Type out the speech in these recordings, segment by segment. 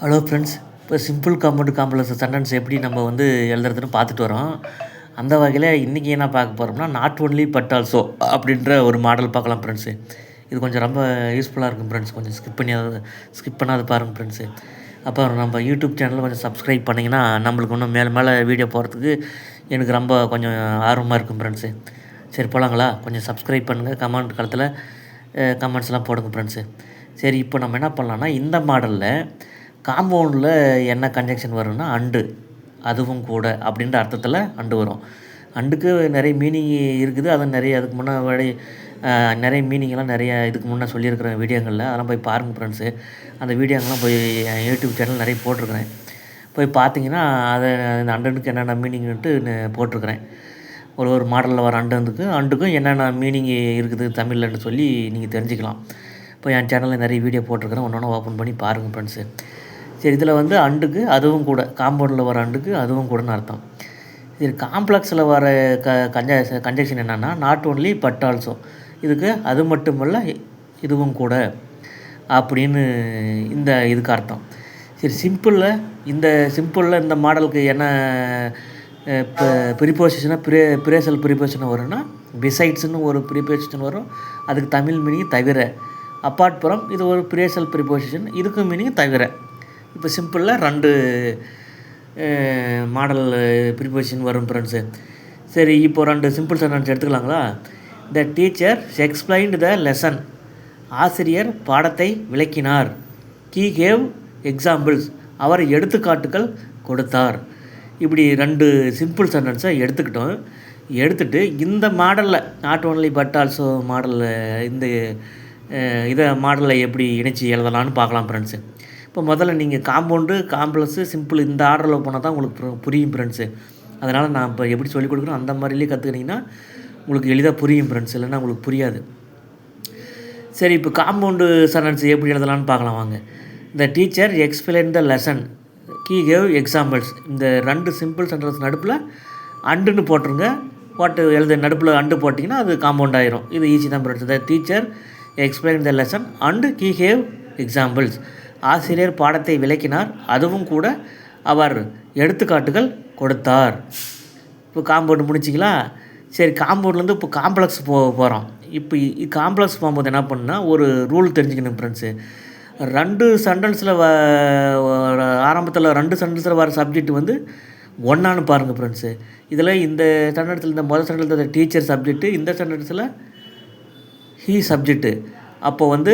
Hello friends. இப்போ simple compound complex sentence எப்படி நம்ம எழுதுறதுன்னு பார்த்துட்டு வரோம். அந்த வகையில் இன்றைக்கி என்ன பார்க்க போகிறோம்னா, நாட் ஒன்லி பட் ஆல்சோ அப்படின்ற ஒரு மாடல் பார்க்கலாம் ஃப்ரெண்ட்ஸு. இது கொஞ்சம் ரொம்ப யூஸ்ஃபுல்லாக இருக்கும் ஃப்ரெண்ட்ஸ். கொஞ்சம் ஸ்கிப் பண்ணாத பாருங்கள் ஃப்ரெண்ட்ஸு. அப்புறம் நம்ம யூடியூப் சேனலில் கொஞ்சம் சப்ஸ்கிரைப் பண்ணிங்கன்னா நம்மளுக்கு இன்னும் மேலே வீடியோ போகிறதுக்கு எனக்கு ரொம்ப கொஞ்சம் ஆர்வமாக இருக்கும் ஃப்ரெண்ட்ஸு. சரி போகலாங்களா? கொஞ்சம் சப்ஸ்கிரைப் பண்ணுங்கள், கமெண்ட் காலத்தில் கமெண்ட்ஸ்லாம் போடுங்க ஃப்ரெண்ட்ஸு. சரி, இப்போ நம்ம என்ன பண்ணலான்னா, இந்த மாடலில் காம்பவுண்டில் என்ன கன்ஜெக்ஷன் வரும்னா அண்டு, அதுவும் கூட அப்படின்ற அர்த்தத்தில் அண்டு வரும். அண்டுக்கு நிறைய மீனிங் இருக்குது. அது நிறைய அதுக்கு முன்னாடி நிறைய மீனிங்லாம் நிறைய இதுக்கு முன்னே சொல்லியிருக்கிறேன் வீடியோங்களில். அதெல்லாம் போய் பாருங்கள் ஃப்ரெண்ட்ஸு. அந்த வீடியோங்கெல்லாம் போய் என் யூடியூப் சேனல் நிறைய போட்டிருக்கிறேன். போய் பார்த்தீங்கன்னா அதை அந்த அண்டனுக்கு என்னென்ன மீனிங்ன்ட்டு போட்டிருக்கிறேன். ஒரு மாடலில் வர அண்டுக்கும் என்னென்ன மீனிங் இருக்குது தமிழ்லன்னு சொல்லி நீங்கள் தெரிஞ்சுக்கலாம். இப்போ என் சேனலில் நிறைய வீடியோ போட்டிருக்கிறேன். ஒன்று ஓப்பன் பண்ணி பாருங்கள் ஃப்ரெண்ட்ஸு. சரி, இதில் அண்டுக்கு அதுவும் கூட, காம்பவுண்டில் வர அண்டுக்கு அதுவும் கூடன்னு அர்த்தம். சரி, காம்ப்ளெக்ஸில் வர கன்ஜெக்ஷன் என்னென்னா, நாட் ஒன்லி பட் ஆல்சோ. இதுக்கு அது மட்டுமல்ல இதுவும் கூட அப்படின்னு இதுக்கு அர்த்தம். சரி, சிம்பிளில் இந்த மாடலுக்கு என்ன ப்ரிபோசிஷனாக பிரேசல் ப்ரிபோசிஷன் வரும்னா, பிசைட்ஸ்னு ஒரு ப்ரிபோசிஷன் வரும். அதுக்கு தமிழ் மீனிங் தவிர. அப்பார்ட் ஃப்ரம் இது ஒரு பிரேசல் ப்ரிபோசிஷன், இதுக்கும் மீனிங் தவிர. இப்போ சிம்பிளில் 2 மாடல் ப்ரிபோசிஷன் வரும் ஃப்ரெண்ட்ஸு. சரி, இப்போ 2 சிம்பிள் சென்டென்ஸ் எடுத்துக்கலாங்களா? The teacher explained the lesson. ஆசிரியர் பாடத்தை விளக்கினார். He gave examples. அவர் எடுத்துக்காட்டுகள் கொடுத்தார். இப்படி 2 சிம்பிள் சென்டென்ஸை எடுத்துகிட்டு இந்த மாடலில் நாட் ஒன்லி பட் ஆல்சோ மாடலில் இதை மாடலில் எப்படி இணைச்சி எழுதலான்னு பார்க்கலாம் ஃப்ரெண்ட்ஸு. இப்போ முதல்ல நீங்கள் காம்பவுண்டு, காம்ப்ளெக்ஸு, சிம்பிள் இந்த ஆர்டரில் போனால் தான் உங்களுக்கு புரியும் ஃப்ரெண்ட்ஸு. அதனால் நான் இப்போ எப்படி சொல்லிக் கொடுக்குறேன் அந்த மாதிரிலேயே கற்றுக்கிட்டிங்கன்னா உங்களுக்கு எளிதாக புரியும் ஃப்ரெண்ட்ஸ். இல்லைன்னா உங்களுக்கு புரியாது. சரி, இப்போ காம்பவுண்டு சென்டென்ஸ் எப்படி எழுதலான்னு பார்க்கலாம் வாங்க. The teacher explain the lesson. He gave examples. இந்த 2 சிம்பிள் சென்டென்ஸ் நடுப்பில் அண்டுன்னு போட்டுருங்க. நடுப்பில் அண்டு போட்டிங்கன்னா அது காம்பவுண்ட் ஆயிரும். இது ஈஸி தான் friends. The teacher explain the lesson and he gave examples. ஆசிரியர் பாடத்தை விளக்கினார், அதுவும் கூட அவர் எடுத்துக்காட்டுகள் கொடுத்தார். இப்போ காம்பவுண்டு முடிச்சிங்களா? சரி, காம்பவுண்ட்லேருந்து இப்போ காம்ப்ளெக்ஸ் போகிறோம். இப்போ காம்ப்ளெக்ஸ் போகும்போது என்ன பண்ணால் ஒரு ரூல் தெரிஞ்சுக்கணும் ஃப்ரெண்ட்ஸு. 2 சென்டென்ஸில் ஆரம்பத்தில் 2 சென்டென்ஸில் வர சப்ஜெக்ட் ஒன்றான்னு பாருங்கள் ஃப்ரெண்ட்ஸு. இதில் இந்த சென்டென்ஸில் இந்த முதல் சென்டென்ஸில் டீச்சர் சப்ஜெக்ட்டு, இந்த சென்டென்ஸில் ஹீ சப்ஜெக்ட்டு. அப்போது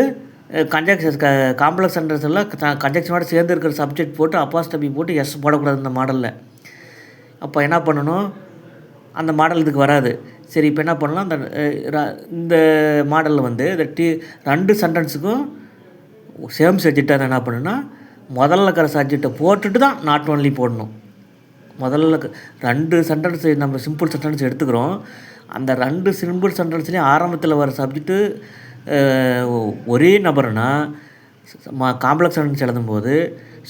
காம்ப்ளெக்ஸ் சென்டென்ஸில் கன்ஜெக்ஷனோட சேர்ந்து இருக்கிற சப்ஜெக்ட் போட்டு அப்பாஸ்டபி போட்டு எஸ் போடக்கூடாது இந்த மாடலில். அப்போ என்ன பண்ணணும்? அந்த மாடல் இதுக்கு வராது. சரி, இப்போ என்ன பண்ணலாம்? இந்த மாடலில் இந்த 2 சென்டென்ஸுக்கும் சேம் சப்ஜெக்டாக என்ன பண்ணுன்னா, முதல்ல இருக்கிற சப்ஜெக்டை போட்டுட்டு தான் நாட் ஒன்லி போடணும். முதல்ல 2 சென்டென்ஸ் நம்ம சிம்பிள் சென்டென்ஸ் எடுத்துக்கிறோம். அந்த 2 சிம்பிள் சென்டென்ஸ்லேயும் ஆரம்பத்தில் வர சப்ஜெக்ட்டு ஒரே நபர்னா காம்ப்ளெக்ஸ் சென்டென்ஸ் எழுதும்போது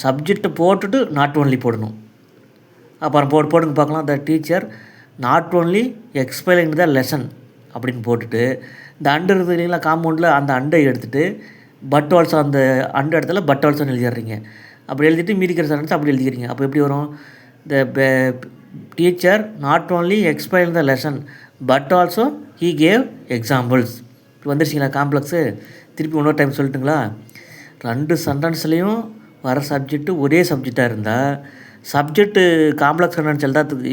சப்ஜெக்டை போட்டுட்டு நாட் ஒன்லி போடணும். அப்புறம் போடுங்க பார்க்கலாம். The teacher not only explain the lesson அப்படின்னு போட்டுட்டு இந்த அண்டு இருக்குது இல்லைங்களா காம்பவுண்டில், அந்த அண்டை எடுத்துகிட்டு பட் ஆல்சோ, அந்த அண்டு இடத்துல பட் ஆல்சோன்னு எழுதிடுறீங்க. அப்படி எழுதிட்டு மீதிக்கிற சென்டென்ஸ் அப்படி எழுதிக்கிறீங்க. அப்போ எப்படி வரும்? The teacher not only explain the lesson but also he gave examples. இப்போ வந்துருச்சிங்களா காம்ப்ளெக்ஸு? திருப்பி இன்னொரு டைம் சொல்லட்டுங்களா? 2 சென்டென்ஸ்லேயும் வர சப்ஜெக்ட்டு ஒரே சப்ஜெக்டாக இருந்தால் சப்ஜெக்ட்டு காம்ப்ளெக்ஸ் சென்டென்ஸ்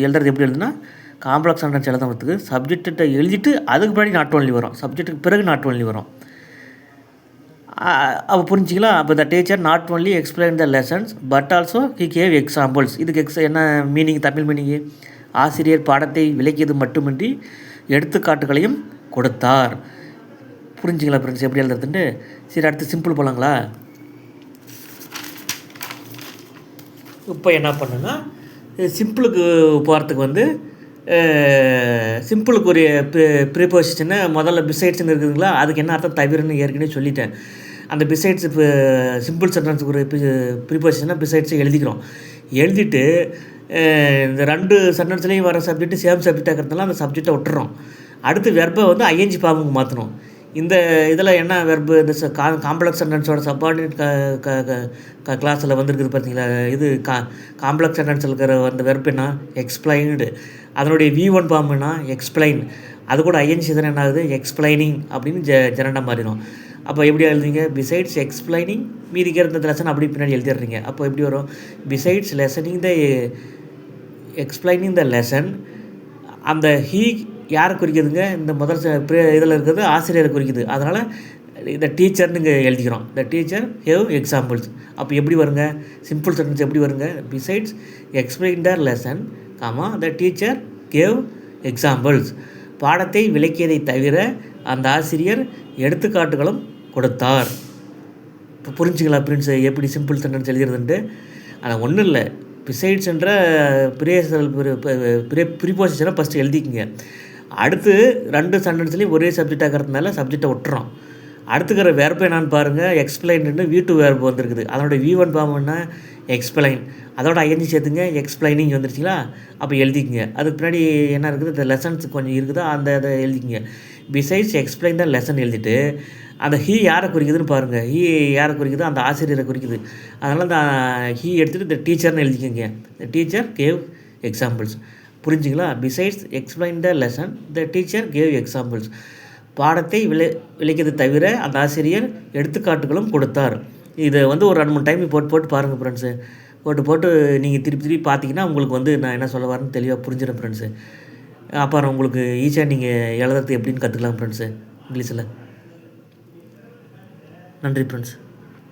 எழுதுறது எப்படி எழுதுனா, காம்ப்ளெக்ஸ் சென்டென்ஸ் எழுதுறதுக்கு சப்ஜெக்ட்டை எழுதிட்டு அதுக்கு பின்னாடி நாட் ஒன்லி வரும், சப்ஜெக்ட்டுக்கு பிறகு நாட் ஒன்லி வரும். அப்போ புரிஞ்சிங்களா? அப்போ the teacher not only explain the lessons but also he gave examples. இதுக்கு என்ன மீனிங்? தமிழ் மீனிங்கு ஆசிரியர் பாடத்தை விளக்கியது மட்டுமின்றி எடுத்துக்காட்டுகளையும் கொடுத்தார். புரிஞ்சுங்களா ஃப்ரெண்ட்ஸ் எப்படி எழுதுறதுன்ட்டு? சரி, அடுத்து சிம்பிள் போகலாங்களா? இப்போ என்ன பண்ணுன்னா, சிம்பிளுக்கு போகிறதுக்கு சிம்பிளுக்கு ஒரு ப்ரிபோசிஷனை முதல்ல பிசைட்ஸ்ன்னு இருக்குதுங்களா, அதுக்கு என்ன அர்த்தம்? தவிரன்னு ஏற்கனவே சொல்லிட்டேன். அந்த பிசைட்ஸ் இப்போ சிம்பிள் சென்டென்ஸுக்கு ஒரு ப்ரிபோசிஷனை பிசைட்ஸை எழுதிட்டு இந்த 2 சென்டென்ஸ்லேயும் வர சப்ஜெக்ட்டு சேம் சப்ஜெக்டாக இருக்கிறதுனால அந்த சப்ஜெக்டை விட்டுறோம். அடுத்து வெர்பை ஐஎன்ஜி ஃபார்முக்கு மாற்றணும். இந்த இதில் என்ன வெர்பு இந்த காம்ப்ளெக்ஸ் சென்டென்ஸோட சப்பார்டினேட் கிளாஸில் வந்திருக்குது பார்த்தீங்களா, இது காம்ப்ளெக்ஸ் சென்டென்ஸில் இருக்கிற அந்த வெர்ப் என்ன எக்ஸ்பிளைன்டு, அதனுடைய V1 ஃபார்ம் என்ன எக்ஸ்பிளைன், அது கூட ஐஎன்சி தானே என்ன ஆகுது எக்ஸ்பிளைனிங் அப்படின்னு ஜெனரண்டாக மாறிடும். அப்போ எப்படி எழுதுறீங்க, பிசைட்ஸ் எக்ஸ்பிளைனிங் மீதி இருக்கிற லெசன் அப்படி பின்னாடி எழுதிடுறீங்க. அப்போ எப்படி வரும், besides lessoning the explaining the lesson, அந்த ஹீ யாரை குறிக்குதுங்க, இந்த முதல் இதில் இருக்கிறது ஆசிரியரை குறிக்குது. அதனால் இந்த டீச்சர்னு இங்கே எழுதிக்கிறோம். The teacher have examples. அப்போ எப்படி வருங்க, சிம்பிள் சென்டென்ஸ் எப்படி வருங்க, besides explain the lesson the teacher gave examples. பாடத்தை விளக்கியதை தவிர அந்த ஆசிரியர் எடுத்துக்காட்டுகளும் கொடுத்தார். இப்போ புரிஞ்சுங்களா ஃப்ரெண்ட்ஸ் எப்படி சிம்பிள் சென்டென்ஸ் எழுதுறதுன்ட்டு? ஆனால் ஒன்றும் இல்லை, பிசைட்ஸ்ன்ற ப்ரீபோசிஷனை ஃபஸ்ட்டு எழுதிக்கிங்க. அடுத்து 2 சென்டென்ஸ்லேயும் ஒரே சப்ஜெக்டாக இருக்கிறதுனால சப்ஜெக்டை விட்டுறோம். அடுத்துக்கிற வேர்பு என்னான்னு பாருங்கள், எக்ஸ்பிளைன்னு V2 வேர்பு வந்திருக்குது. அதனுடைய V1 ஃபார்ம் என்ன எக்ஸ்பிளைன், அதோட ஐஎன்ஜி சேர்த்துங்க எக்ஸ்பிளைனிங் வந்துருச்சுங்களா. அப்போ எழுதிக்கிங்க. அதுக்கு பின்னாடி என்ன இருக்குது, இந்த லெசன்ஸ் கொஞ்சம் இருக்குதோ அந்த இதை எழுதிக்கிங்க. பிசைட்ஸ் எக்ஸ்பிளைன் தான் லெசன் எழுதிட்டு அந்த ஹீ யாரை குறிக்குதுன்னு பாருங்கள், ஹீ யாரை குறிக்குது, அந்த ஆசிரியரை குறிக்குது. அதனால் அந்த ஹீ எடுத்துகிட்டு இந்த டீச்சர்னு எழுதிக்கோங்க. The teacher gave examples. புரிஞ்சுங்களா, besides explain the lesson the teacher gave examples. பாடத்தை விளக்கியது தவிர அந்த ஆசிரியர் எடுத்துக்காட்டுகளும் கொடுத்தார். இதை ஒரு 2-3 டைம் போட்டு பாருங்கள் ஃப்ரெண்ட்ஸு. போட்டு நீங்கள் திருப்பி பார்த்தீங்கன்னா உங்களுக்கு நான் என்ன சொல்ல வரேன்னு தெளிவாக புரிஞ்சிடும் ஃப்ரெண்ட்ஸு. அப்புறம் உங்களுக்கு ஈஸியாக நீங்கள் எழுதுறது எப்படின்னு கற்றுக்கலாம் ஃப்ரெண்ட்ஸு இங்கிலீஷில். நன்றி ஃப்ரெண்ட்ஸ்.